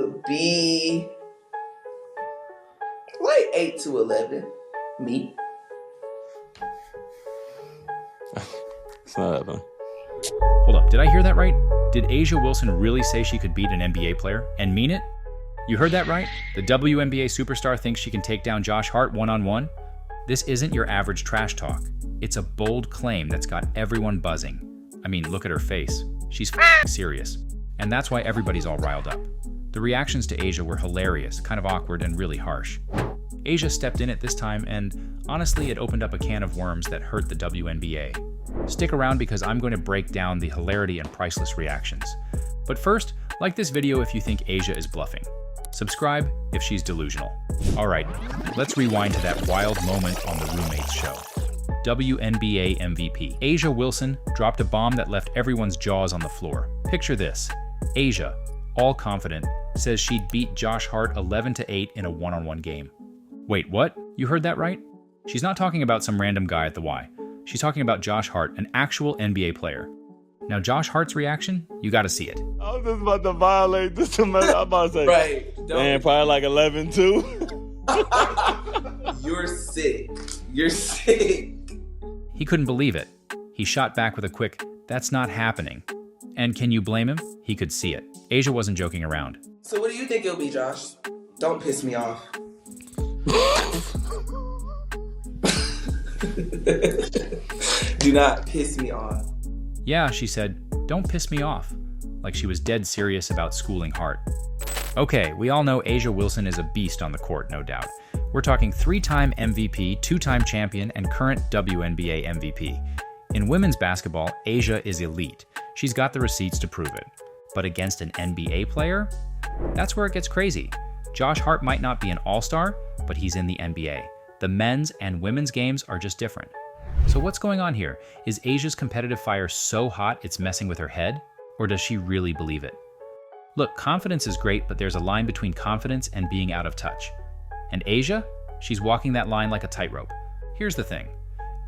would be like 8 to 11. Me. It's not happening. Hold up, did I hear that right? Did A'ja Wilson really say she could beat an NBA player and mean it? You heard that right? The WNBA superstar thinks she can take down Josh Hart one-on-one? This isn't your average trash talk. It's a bold claim that's got everyone buzzing. I mean, look at her face. She's serious. And that's why everybody's all riled up. The reactions to A'ja were hilarious, kind of awkward, and really harsh. A'ja stepped in at this time, and honestly, it opened up a can of worms that hurt the WNBA. Stick around because I'm going to break down the hilarity and priceless reactions. But first, like this video if you think A'ja is bluffing. Subscribe if she's delusional. Alright, let's rewind to that wild moment on the Roommates show. WNBA MVP. A'ja Wilson dropped a bomb that left everyone's jaws on the floor. Picture this. A'ja, all confident, says she'd beat Josh Hart 11-8 in a one-on-one game. Wait, what? You heard that right? She's not talking about some random guy at the Y. She's talking about Josh Hart, an actual NBA player. Now, Josh Hart's reaction, you gotta see it. I was just about to violate this. I'm about to say, Right. man, probably like 11 too. You're sick. You're sick. He couldn't believe it. He shot back with a quick, "That's not happening." And can you blame him? He could see it. A'ja wasn't joking around. So what do you think it'll be, Josh? Don't piss me off. Do not piss me off. Yeah, she said, "Don't piss me off," like she was dead serious about schooling Hart. Okay, we all know A'ja Wilson is a beast on the court, no doubt. We're talking 3-time MVP, 2-time champion, and current WNBA MVP. In women's basketball, A'ja is elite. She's got the receipts to prove it. But against an NBA player? That's where it gets crazy. Josh Hart might not be an all-star, but he's in the NBA. The men's and women's games are just different. So what's going on here? Is A'ja's competitive fire so hot it's messing with her head? Or does she really believe it? Look, confidence is great, but there's a line between confidence and being out of touch. And A'ja? She's walking that line like a tightrope. Here's the thing.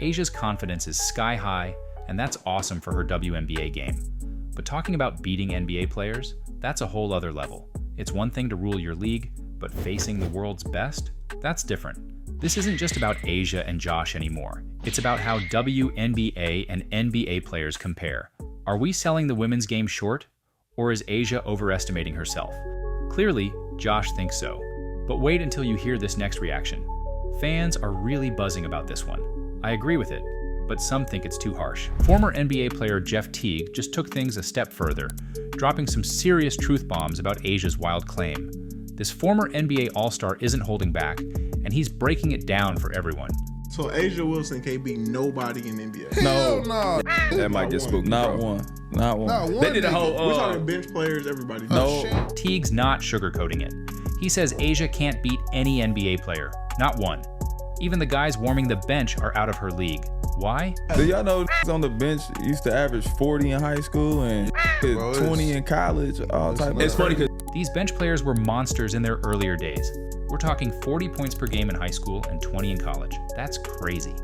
A'ja's confidence is sky high, and that's awesome for her WNBA game. But talking about beating NBA players, that's a whole other level. It's one thing to rule your league, but facing the world's best? That's different. This isn't just about A'ja and Josh anymore. It's about how WNBA and NBA players compare. Are we selling the women's game short? Or is A'ja overestimating herself? Clearly, Josh thinks so. But wait until you hear this next reaction. Fans are really buzzing about this one. I agree with it, but some think it's too harsh. Former NBA player Jeff Teague just took things a step further, dropping some serious truth bombs about A'ja's wild claim. This former NBA All-Star isn't holding back, and he's breaking it down for everyone. So A'ja Wilson can't beat nobody in the NBA. No, no. That might get spooked. Not one. They did a whole. We're talking bench players, everybody. No. Teague's not sugarcoating it. He says A'ja can't beat any NBA player. Not one. Even the guys warming the bench are out of her league. Why? Do y'all know on the bench used to average 40 in high school and 20 in college? All type of. It's funny because These bench players were monsters in their earlier days. We're talking 40 points per game in high school and 20 in college. That's crazy.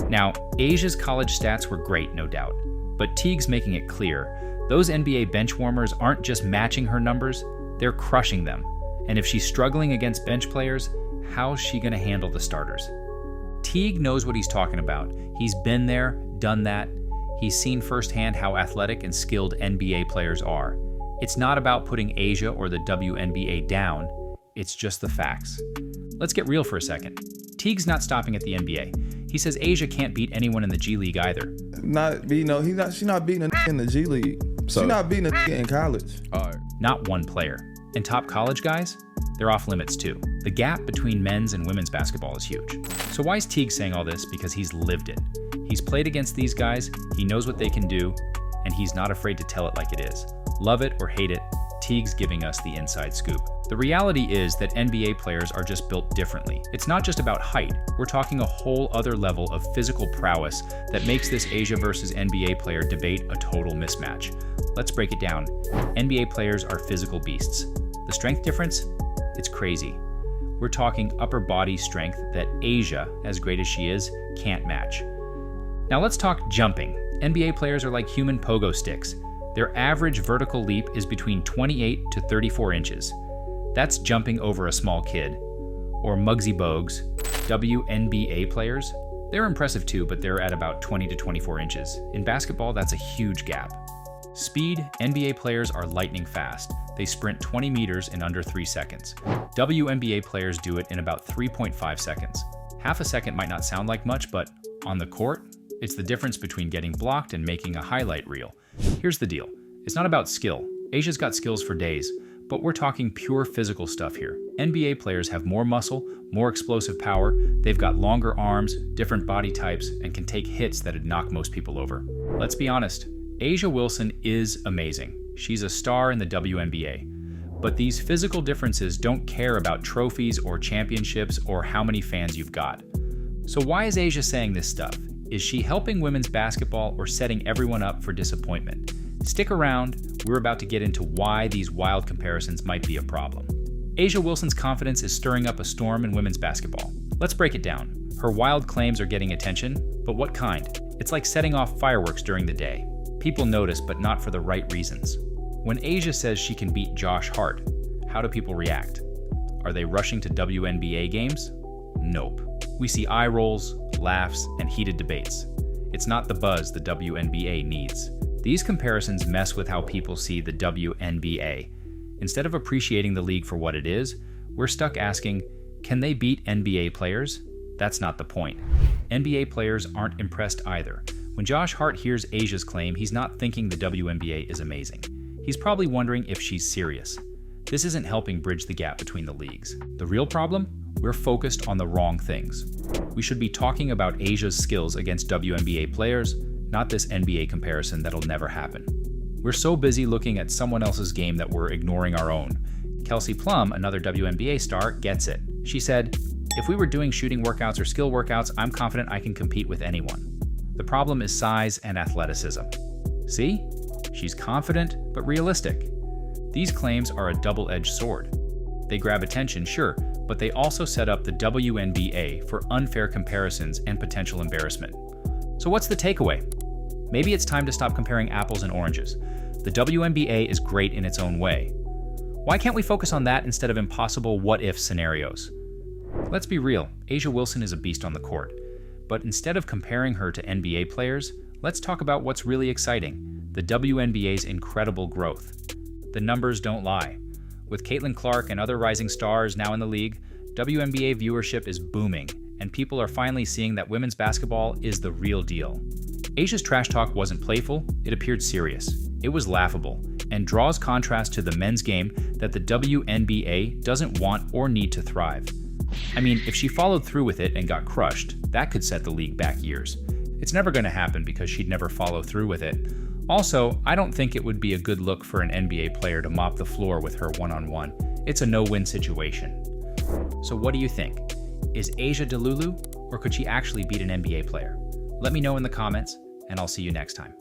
Now, A'ja's college stats were great, no doubt. But Teague's making it clear, those NBA bench warmers aren't just matching her numbers, they're crushing them. And if she's struggling against bench players, how's she gonna handle the starters? Teague knows what he's talking about. He's been there, done that. He's seen firsthand how athletic and skilled NBA players are. It's not about putting A'ja or the WNBA down, it's just the facts. Let's get real for a second. Teague's not stopping at the NBA. He says A'ja can't beat anyone in the G League either. She's not beating a in the G League. She's not beating a in college. Not one player. And top college guys? They're off limits too. The gap between men's and women's basketball is huge. So why is Teague saying all this? Because he's lived it. He's played against these guys, he knows what they can do, and he's not afraid to tell it like it is. Love it or hate it, Teague's giving us the inside scoop. The reality is that NBA players are just built differently. It's not just about height. We're talking a whole other level of physical prowess that makes this A'ja versus NBA player debate a total mismatch. Let's break it down. NBA players are physical beasts. The strength difference? It's crazy. We're talking upper body strength that A'ja, as great as she is, can't match. Now let's talk jumping. NBA players are like human pogo sticks. Their average vertical leap is between 28 to 34 inches. That's jumping over a small kid. Or Muggsy Bogues, WNBA players. They're impressive too, but they're at about 20 to 24 inches. In basketball, that's a huge gap. Speed, NBA players are lightning fast. They sprint 20 meters in under 3 seconds. WNBA players do it in about 3.5 seconds. Half a second might not sound like much, but on the court, it's the difference between getting blocked and making a highlight reel. Here's the deal. It's not about skill. Asia's got skills for days, but we're talking pure physical stuff here. NBA players have more muscle, more explosive power, they've got longer arms, different body types, and can take hits that'd knock most people over. Let's be honest, A'ja Wilson is amazing. She's a star in the WNBA. But these physical differences don't care about trophies or championships or how many fans you've got. So why is A'ja saying this stuff? Is she helping women's basketball or setting everyone up for disappointment? Stick around, we're about to get into why these wild comparisons might be a problem. A'ja Wilson's confidence is stirring up a storm in women's basketball. Let's break it down. Her wild claims are getting attention, but what kind? It's like setting off fireworks during the day. People notice, but not for the right reasons. When A'ja says she can beat Josh Hart, how do people react? Are they rushing to WNBA games? Nope. We see eye rolls, laughs, and heated debates. It's not the buzz the WNBA needs. These comparisons mess with how people see the WNBA. Instead of appreciating the league for what it is, we're stuck asking, can they beat NBA players? That's not the point. NBA players aren't impressed either. When Josh Hart hears A'ja's claim, he's not thinking the WNBA is amazing. He's probably wondering if she's serious. This isn't helping bridge the gap between the leagues. The real problem? We're focused on the wrong things. We should be talking about A'ja's skills against WNBA players, not this NBA comparison that'll never happen. We're so busy looking at someone else's game that we're ignoring our own. Kelsey Plum, another WNBA star, gets it. She said, "If we were doing shooting workouts or skill workouts, I'm confident I can compete with anyone. The problem is size and athleticism." See? She's confident, but realistic. These claims are a double-edged sword. They grab attention, sure, but they also set up the WNBA for unfair comparisons and potential embarrassment. So what's the takeaway? Maybe it's time to stop comparing apples and oranges. The WNBA is great in its own way. Why can't we focus on that instead of impossible what-if scenarios? Let's be real, A'ja Wilson is a beast on the court. But instead of comparing her to NBA players, let's talk about what's really exciting, the WNBA's incredible growth. The numbers don't lie. With Caitlin Clark and other rising stars now in the league, WNBA viewership is booming, and people are finally seeing that women's basketball is the real deal. A'ja's trash talk wasn't playful, it appeared serious. It was laughable, and draws contrast to the men's game that the WNBA doesn't want or need to thrive. I mean, if she followed through with it and got crushed, that could set the league back years. It's never going to happen because she'd never follow through with it. Also, I don't think it would be a good look for an NBA player to mop the floor with her one-on-one. It's a no-win situation. So what do you think? Is A'ja Delulu, or could she actually beat an NBA player? Let me know in the comments, and I'll see you next time.